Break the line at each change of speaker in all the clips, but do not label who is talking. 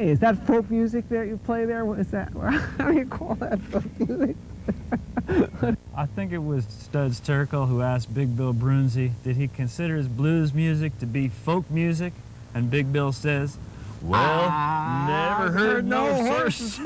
Hey, is that folk music that you play there? What is that? How do you call that folk music?
I think it was Studs Terkel who asked Big Bill Brunzi, did he consider his blues music to be folk music? And Big Bill says, well, never heard no horses.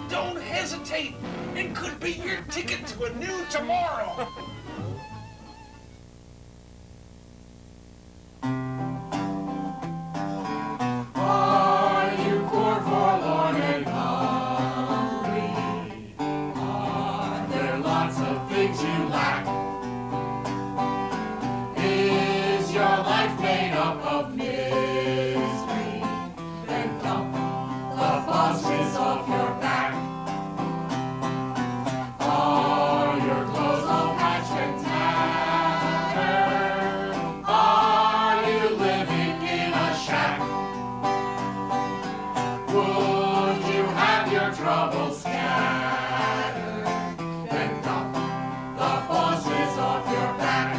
Don't hesitate. It could be your ticket to a new tomorrow.
Are you poor, forlorn, and hungry? Are there lots of things you lack? Is your life made up of misery? Then dump the bosses off your back. Are your clothes all patched and tattered? Are you living in a shack? Would you have your troubles scattered? Then dump the bosses off your back.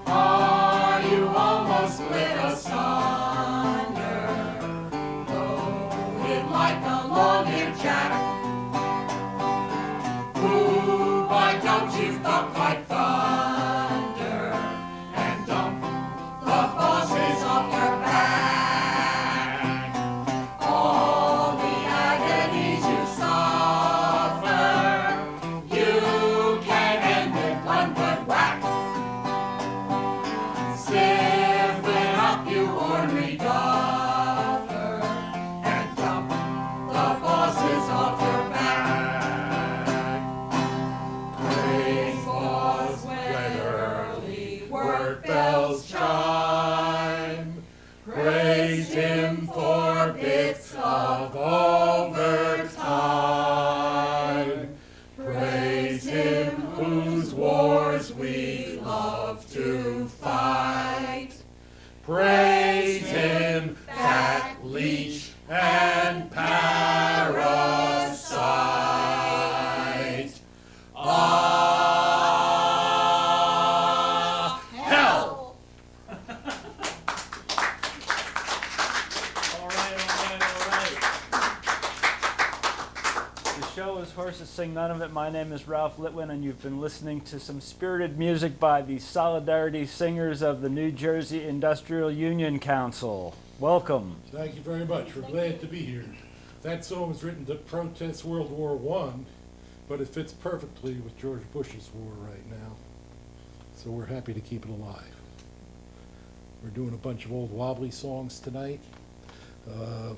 Are you almost split asunder? Loaded like a long-eared jack. Ooh, why don't you thump like thunder and dump the bosses off your back? All the agonies you suffer, you can end with one good whack. Stiffen up, you ornery duffer, and dump the bosses off your back. Praise laws when early work bells chime. Praise him for bits of overtime. Praise him whose wars we love to fight. Praise him, fat leech and parasite. Ah, hell!
All right. The show is Horses Sing None of It. My name is Ralph Litwin, and you've been listening to some spirited music by the Solidarity Singers of the New Jersey Industrial Union Council. Welcome.
Thank you very much. We're glad to be here. That song was written to protest World War I, but it fits perfectly with George Bush's war right now. So we're happy to keep it alive. We're doing a bunch of old wobbly songs tonight.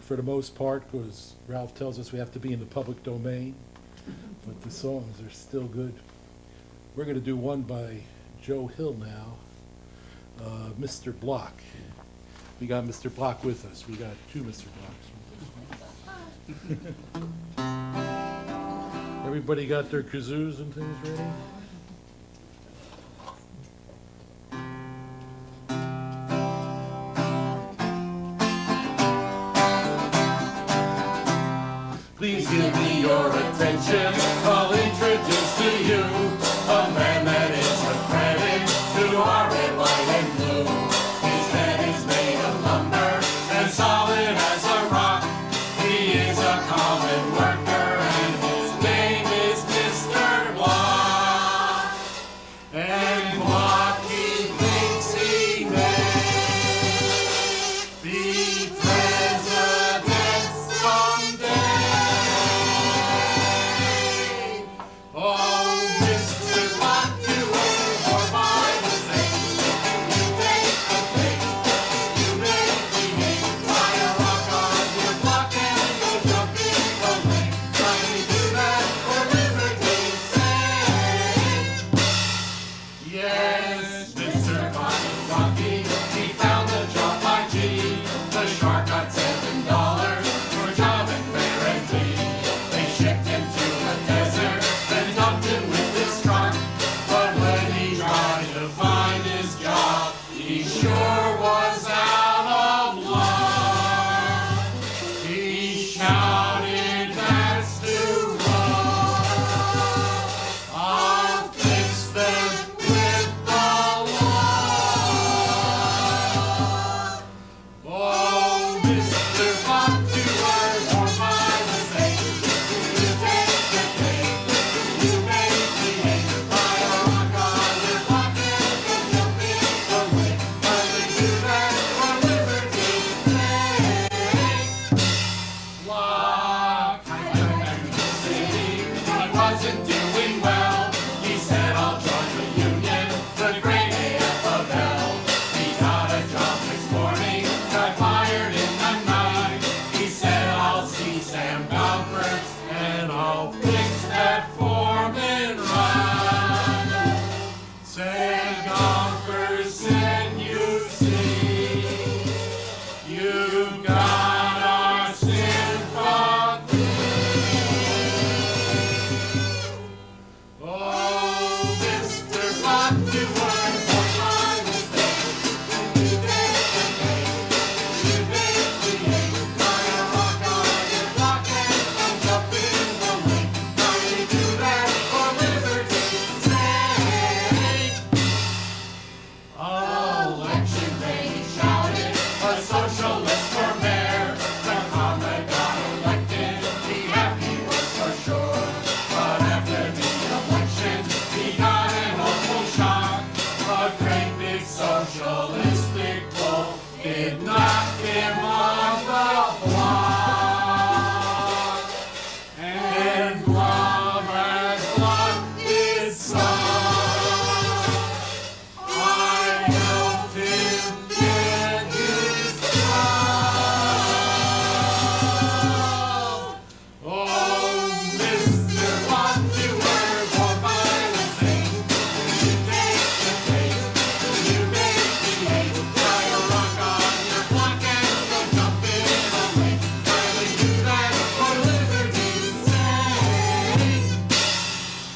For the most part, because Ralph tells us we have to be in the public domain, but the songs are still good. We're going to do one by Joe Hill now, Mr. Block. We got Mr. Block with us. We got two Mr. Blocks with us. Everybody got their kazoos and things ready?
Please give me your attention. I'll introduce to you a man that is a credit to our red, white, and blue. His head is made of lumber and solid as a rock. He is a common worker and his name is Mr. Block. Yes, Mr. Rocky, he found a job by G. The shark got $7 for a job in fair and clean. They shipped him to the desert, then dumped him with his truck. But when he tried to find his job, he sure was out of luck. He shouted, "That's too rough. I'll fix them with the law." Oh, Mr. Fox, you were born by mistake. You take the cake, you make the ache. By a rock on your pocket, and jump in the lake. But we do that for liberty's sake. Lock, I went back to the city. He wasn't doing well. He said, "I'll join the union, the great AFL." He got a job next morning, got fired in the night. He said, "I'll see Sam Gompers, and I'll fix that foreman right." Sam Gompers said, "You see, you got our sympathy." Oh, Mr. Block, you were born by mistake. You take the cake, you make the ache. By a rock on your block and jump in the lake. Now we do that for liberty's sake. Election day, he shouted, "A socialist for mayor." The comrade got elected, he happy was for sure. But after the election, he got an awful shock. A great big socialistic bull did knock him on the block. And love has locked his son. I helped him get his job. Oh, Mr. Watt, you were born by mistake. You take the cake, you make the ache. Tie a rock on your block and go jump in a lake. Finally do that for liberty's sake.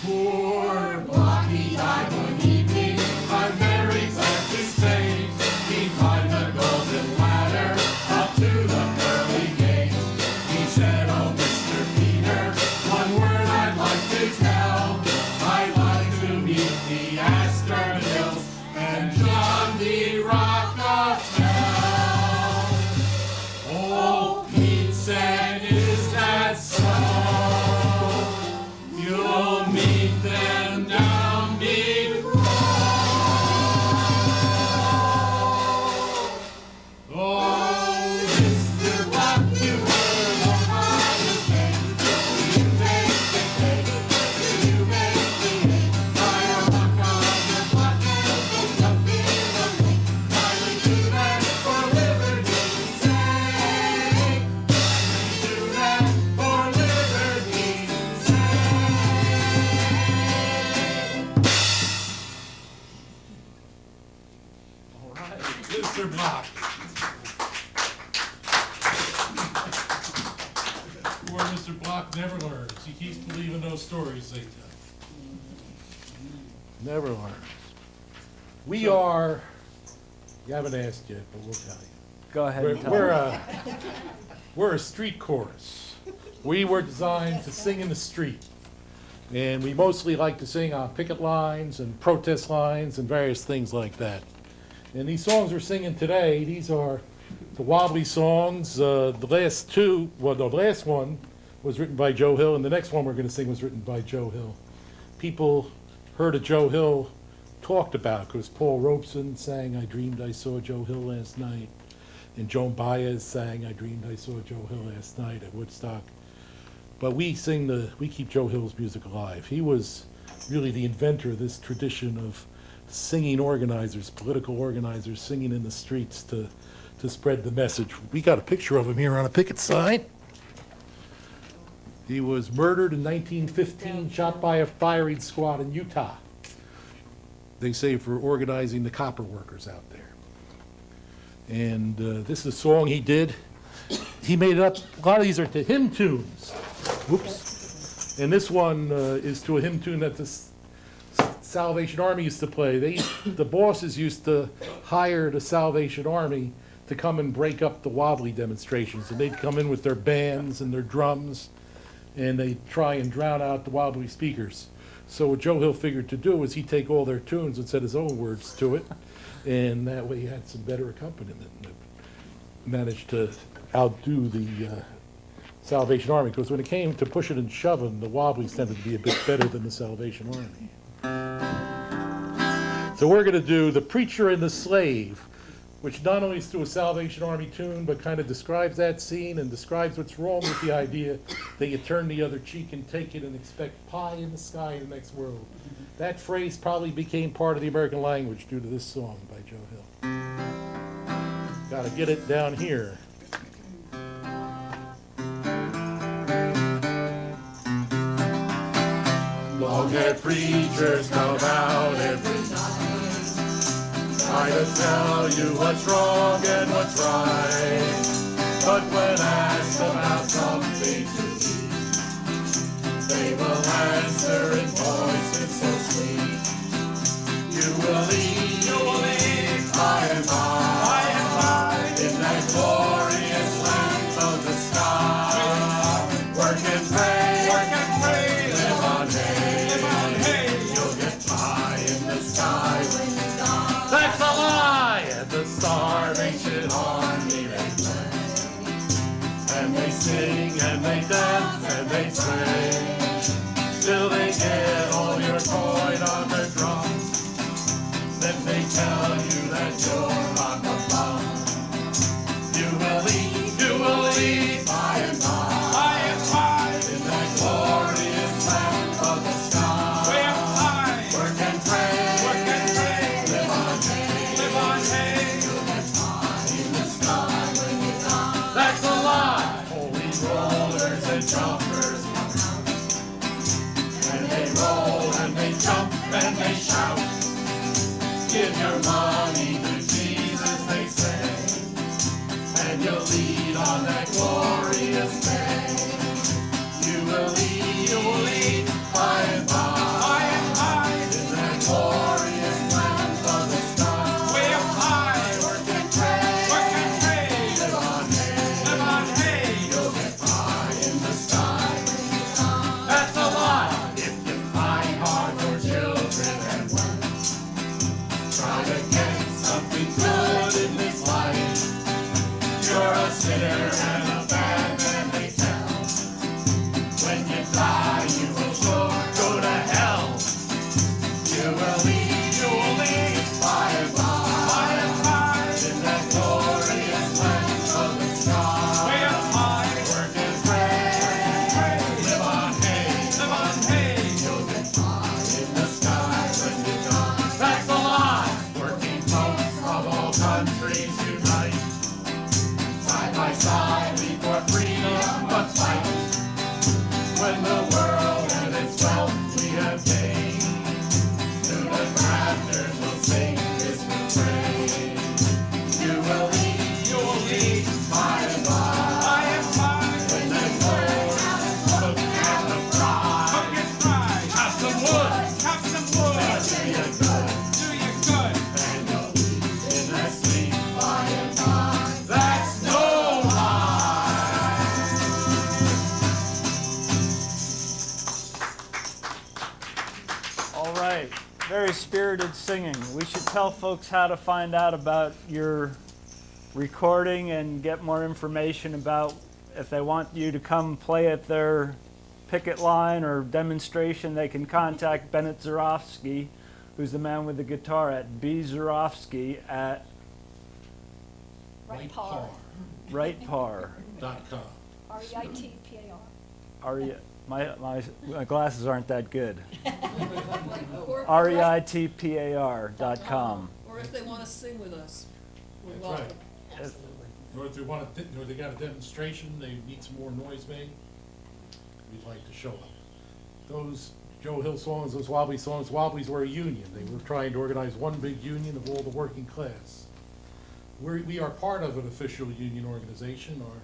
Poor Block, he died one evening. I'm very glad to say he climbed the golden ladder up to the pearly gate. He said, "Oh, Mr. Peter, one word I'd like to tell. I'd like to meet the Astor Hills and John D. Rockefeller." Old Pete said, "Is that so? You'll meet them down below." Oh, Mr. Block, you were born by mistake. You take the cake, you make the ache. Tie a rock on your block and go jump in the lake. Finally do that for liberty's sake. Finally do that for liberty's sake.
All right, Mr. Block. Poor Mr. Block never learns. He keeps believing those stories they tell. Never learns. We are, you haven't asked yet, but we'll tell you.
Go ahead and tell
We're a street chorus. We were designed to sing in the street. And we mostly like to sing on picket lines and protest lines and various things like that. And these songs we're singing today, these are the wobbly songs. The last two, well, the last one was written by Joe Hill, and the next one we're going to sing was written by Joe Hill. People heard of Joe Hill talked about because Paul Robeson sang "I Dreamed I Saw Joe Hill Last Night," and Joan Baez sang "I Dreamed I Saw Joe Hill Last Night" at Woodstock. But we keep Joe Hill's music alive. He was really the inventor of this tradition of singing organizers, political organizers, singing in the streets to spread the message. We got a picture of him here on a picket sign. He was murdered in 1915, shot by a firing squad in Utah. they say, for organizing the copper workers out there. And this is a song he did. He made it up. A lot of these are to hymn tunes. Whoops. And this one is to a hymn tune that the Salvation Army used to play. The bosses used to hire the Salvation Army to come and break up the wobbly demonstrations. And they'd come in with their bands and their drums, and they'd try and drown out the wobbly speakers. So what Joe Hill figured to do was he'd take all their tunes and set his own words to it, and that way he had some better accompaniment. And managed to outdo the Salvation Army, because when it came to pushing and shoving, the Wobblies tended to be a bit better than the Salvation Army. So we're going to do The Preacher and the Slave, which not only is to a Salvation Army tune, but kind of describes that scene and describes what's wrong with the idea that you turn the other cheek and take it and expect pie in the sky in the next world. That phrase probably became part of the American language due to this song by Joe Hill. Got to get it down here.
Long-haired preachers come out every night, try to tell you what's wrong and what's right. But when asked about something to eat, they will answer in voices so sweet. You will eat by and by, in that glorious land of the sky. Work and pray, live on hay, you'll get pie in the sky when you die. That's a lie, and the Starvation Army they play, and they sing and they dance and they pray, till they get all your coin on their drums. Then they tell you that you're on the bum. You will eat by and by, in that glorious land of the sky. Work and pray, live on hay, you'll get pie in the sky when you die. That's a lie. Holy rollers and jumpers come out, and they roll and they jump and they shout. Give your money to Jesus, they say, and you'll lead on that glorious day. You will eat by and by, in that glorious land of the sky. Work and pray, live on hay, you'll get pie in the sky when you die. That's a lie. If you find hard your children and work, try to get something good in this life. You're a sinner and a bad man, they tell. When you die, you will sure go to hell. You will eat by and by, in that glorious land of the sky. Work and pray, live on hay, you'll get pie in the sky when you die. That's a lie. Working folks of all countries unite, side by side we for freedom must fight. When the world and its wealth we have gained, to the grafters will sing this refrain. You will eat by and by, when the gold cook and the fry. Chop some wood, do you good, and you'll eat in that sleep by and by. That's no lie.
All right, very spirited singing. We should tell folks how to find out about your recording and get more information about if they want you to come play at their picket line or demonstration. They can contact Bennett Zarofsky, who's the man with the guitar, at bzarofsky at rightpar.
.com.
REITPAR.
My glasses aren't that good. REITPAR.com.
Or if they want to sing with us, we're
That's
welcome.
right. Or if they want to, or they got a demonstration, they need some more noise made, we'd like to show up. Those Joe Hill songs, those Wobbly songs, Wobblies were a union. They were trying to organize one big union of all the working class. We are part of an official union organization. Our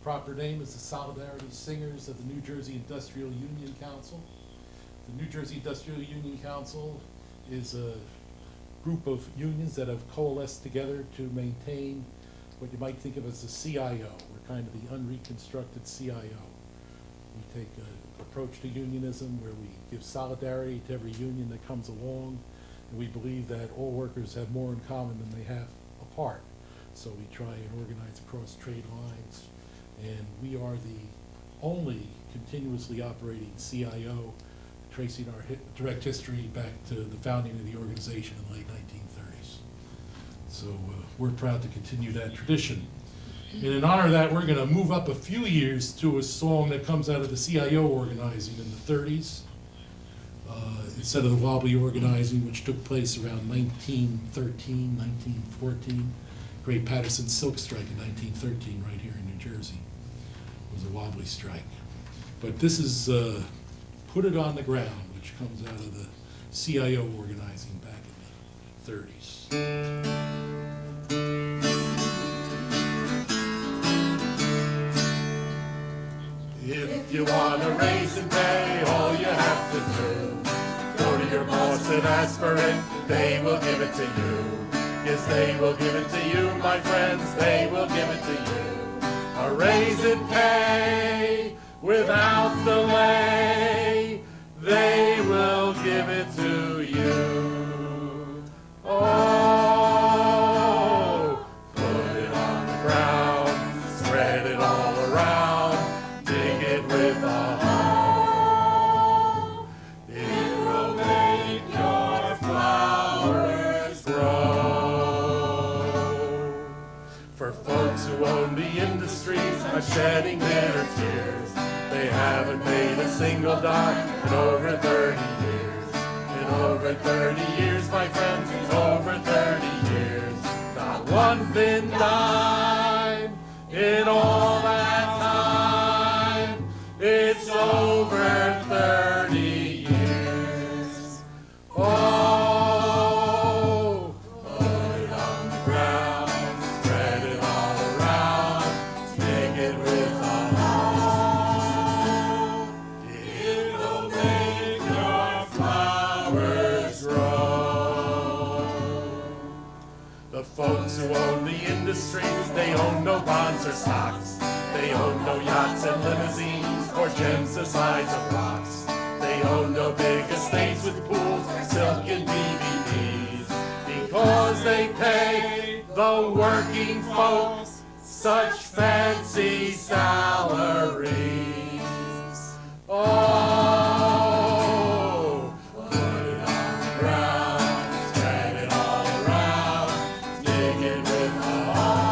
proper name is the Solidarity Singers of the New Jersey Industrial Union Council. The New Jersey Industrial Union Council is a group of unions that have coalesced together to maintain what you might think of as the CIO. We're kind of the unreconstructed CIO. We take an approach to unionism where we give solidarity to every union that comes along, and we believe that all workers have more in common than they have apart. So we try and organize across trade lines, and we are the only continuously operating CIO, tracing our direct history back to the founding of the organization in the late 1930s. So we're proud to continue that tradition. And in honor of that, we're going to move up a few years to a song that comes out of the CIO organizing in the 30s, instead of the Wobbly organizing, which took place around 1913, 1914. Great Patterson Silk Strike in 1913 right here in New Jersey was a Wobbly strike. But this is Put It on the Ground, which comes out of the CIO organizing back in the 30s.
If you want a raise in pay, all you have to do, go to your boss and ask for it, they will give it to you. Yes, they will give it to you, my friends, they will give it to you. A raise in pay without delay, they will give it to you. Oh, put it on the ground, spread it all around, dig it with a hoe. It will make your flowers grow. For folks who own the industries are shedding their tears. They haven't paid a single dime in over 30 years. In over 30 years, my friends, in over 30 years. Not one thin dime in all that time. It's over 30 years. Oh, put it on the ground, spread it all around, dig it with a hoe. It will make your flowers grow. The folks who own the industries, they own no bonds or stocks. They own no yachts and limousines or gems the size of rocks. They own no big estates with pools, silk and DVDs, because they pay the working folks such fancy salaries. Oh, put it on the ground, spread it all around, dig it with a hoe.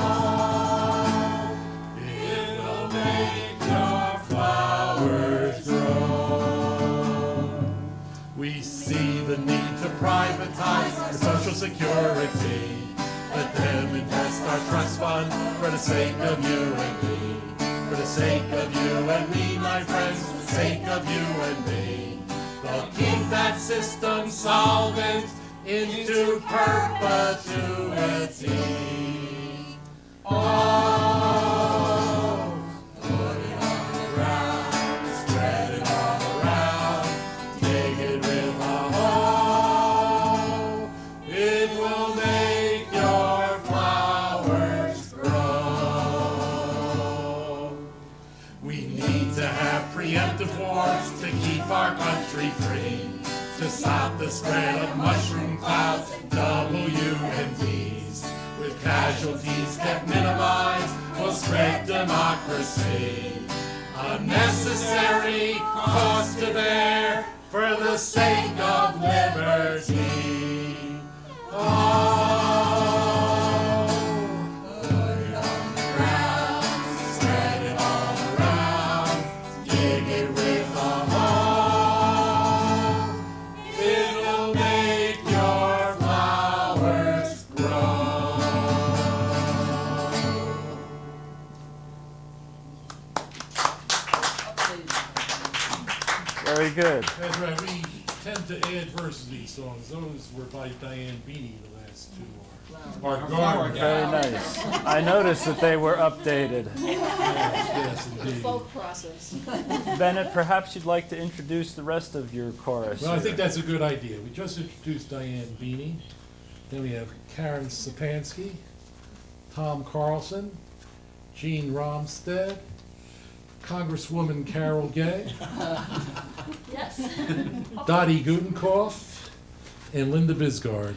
It will make your flowers grow. We see the need to privatize our Social Security. Let them invest our trust fund for the sake of you and me. For the sake of you and me, my friends, for the sake of you and me. They'll keep that system solvent into perpetuity. Oh, put it on the ground, spread it all around, dig it with a hoe. It will make your flowers grow. We need to have preemptive wars to keep our country free, to stop the spread of mushroom clouds and WMDs. With casualties kept minimized, we'll spread democracy. A necessary cost to bear for the sake of liberty. Oh, put it on the ground, spread it all around, dig it with a hoe. It will make your flowers grow.
Very good.
That's right. tend to add verses to these songs. Those were by Diane Beanie, the last two are. Our
Flower
garden.
Very nice. I noticed that they were updated.
Yes,
The
indeed.
folk process.
Bennett, perhaps you'd like to introduce the rest of your chorus.
Well, I
here.
think that's a good idea. We just introduced Diane Beanie. Then we have Karen Sapansky, Tom Carlson, Jean Romstead, Congresswoman Carol Gay,
Yes.
Dottie Gutenkopf, and Linda Bisgard.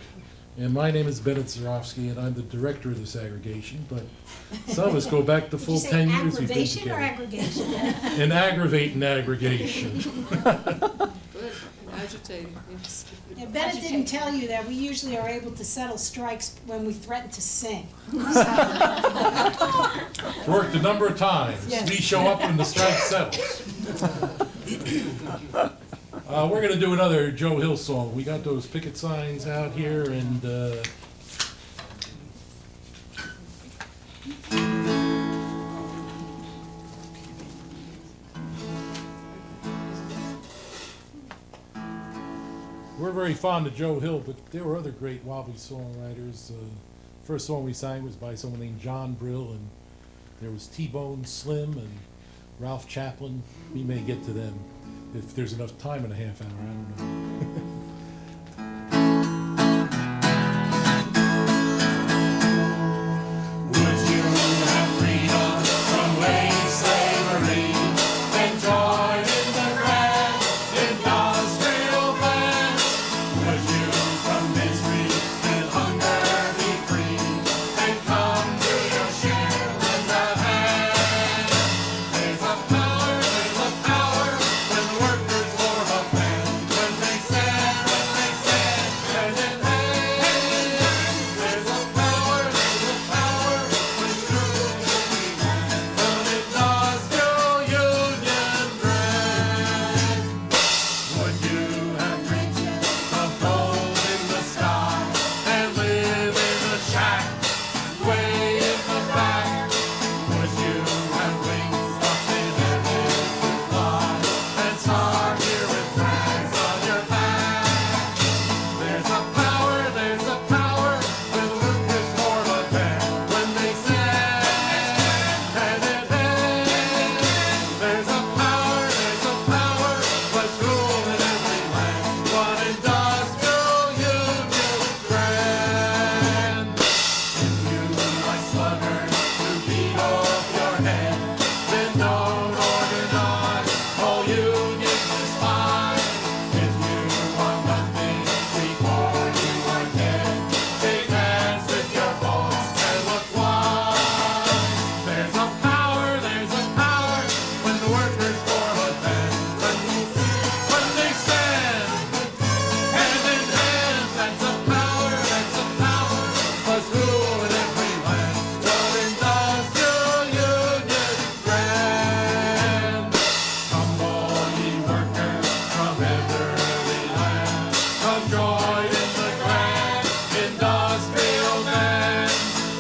And my name is Bennett Zarofsky, and I'm the director of this aggregation, but some of us go back the full 10 years we've been
Aggravation or
together.
aggregation?
An aggravating aggregation.
Good, agitating, yes.
Yeah, Bennett didn't tell you that we usually are able to settle strikes when we threaten to sing.
Worked a number of times.
Yes.
We show up when the strike settles. We're going to do another Joe Hill song. We got those picket signs out here, and we're very fond of Joe Hill, but there were other great wobbly songwriters. First song we sang was by someone named John Brill, and there was T-Bone Slim and Ralph Chaplin. We may get to them if there's enough time in a half hour. I don't know.
Would you have freedom from wage slavery and join in the grand industrial plan? Would you from misery and hunger be free and come to your share in the hand? There's a power when the workers form a plan, when they stand hand in hand. There's a power when true an industrial union brand. Would you have riches of gold in the sky and live in a shack way in the back? Would you have wings up in heaven to fly and start here with flags on your back? There's a power when the workers form a band, when they stand hand in hand. There's a power what's ruling every land, one industrial union brand. If you like sluggers to beat off your head, then don't organize, all unions despise. If you want nothing before you are dead, shake hands with your boss and look wise. There's a power when the workers form a band, when they stand hand in hand. That's a power plus rule in every land, the industrial union brand. Come all ye workers from every land, come join in the grand industrial band.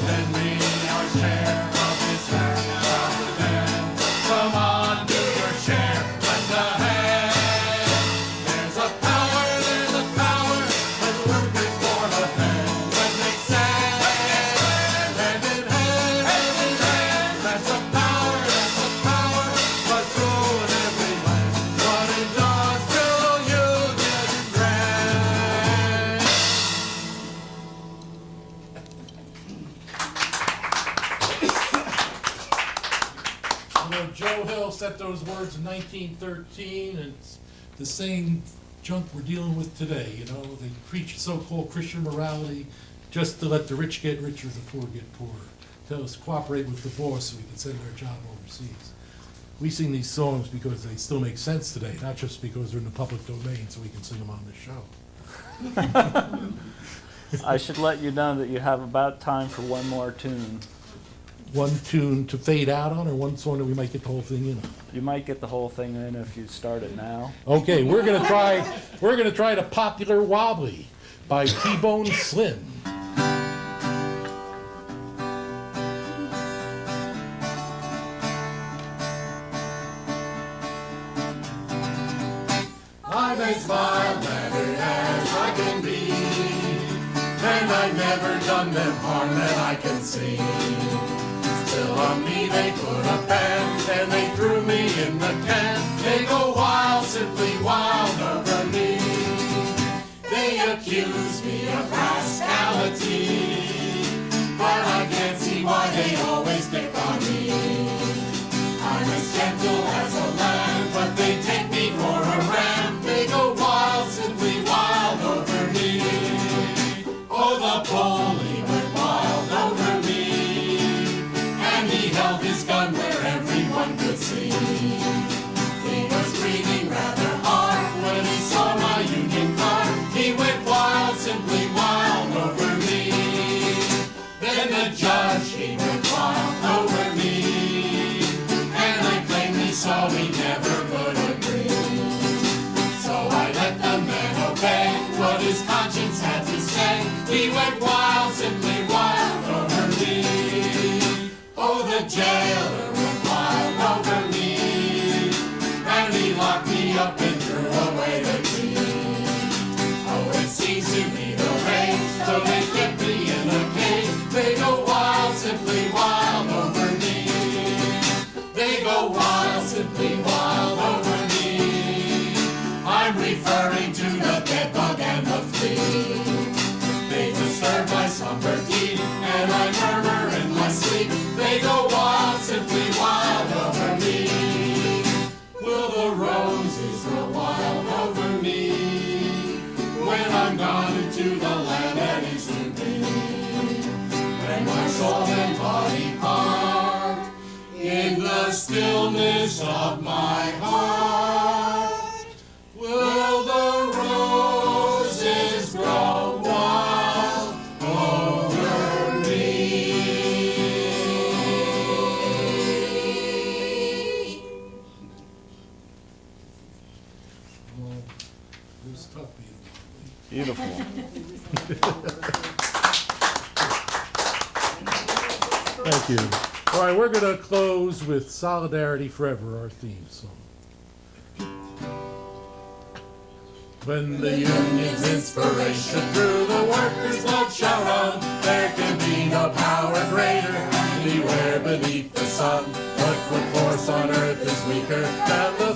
Lend me our share of this proud band. Come on, do your share, lend a hand. There's a power when the workers form a band, when they stand hand in hand. That's a power plus rule in every land, one industrial union brand.
You know, Joe Hill set those words in 1913, and it's the same junk we're dealing with today. You know, they preach so-called Christian morality just to let the rich get richer, the poor get poorer. Tell us to cooperate with the boss so we can send our job overseas. We sing these songs because they still make sense today, not just because they're in the public domain so we can sing them on the show.
I should let you know that you have about time for one more tune.
One tune to fade out on, or one song that we might get the whole thing in on?
You might get the whole thing in if you start it now.
Okay, we're gonna try the popular Wobbly by T-Bone Slim.
I may smile and I've never done them harm that I can see. Still on me they put a ban, and they threw me in the can. They go wild, simply wild over me. They accuse me of rascality, but I can't see why they always pick on me. I'm as gentle as a lamb, but they take me for a ram. They go wild, simply wild over me. Oh, the bully went wild over me, and he held his gun where everyone could see. He was breathing rather hard when he saw my Union card. He went wild, simply wild over me. Then the judge, he went wild over me, and I plainly saw we never could agree. So I let the man obey what his conscience had to say. He went wild, simply wild over me. Oh, the jailer went wild over me, and he locked me up and threw away the key. Oh, it seems to be the rage, so they kept me in a cage. They go wild, simply wild over me. They go wild, simply wild over me. I'm referring to the bedbug and the flea. They disturb my slumber deep, and I murmur in my sleep. They go wild, simply wild over me. Will the roses grow wild over me when I'm gone into the land that is to be? When my soul and body part in the stillness of my heart, will the roses grow wild over me?
Well, it was tough being lonely.
Beautiful.
Thank you. All right, we're going to close with Solidarity Forever, our theme song. When the union's inspiration through the workers' blood shall run, there can be no power greater anywhere beneath the sun. But what force on earth is weaker than the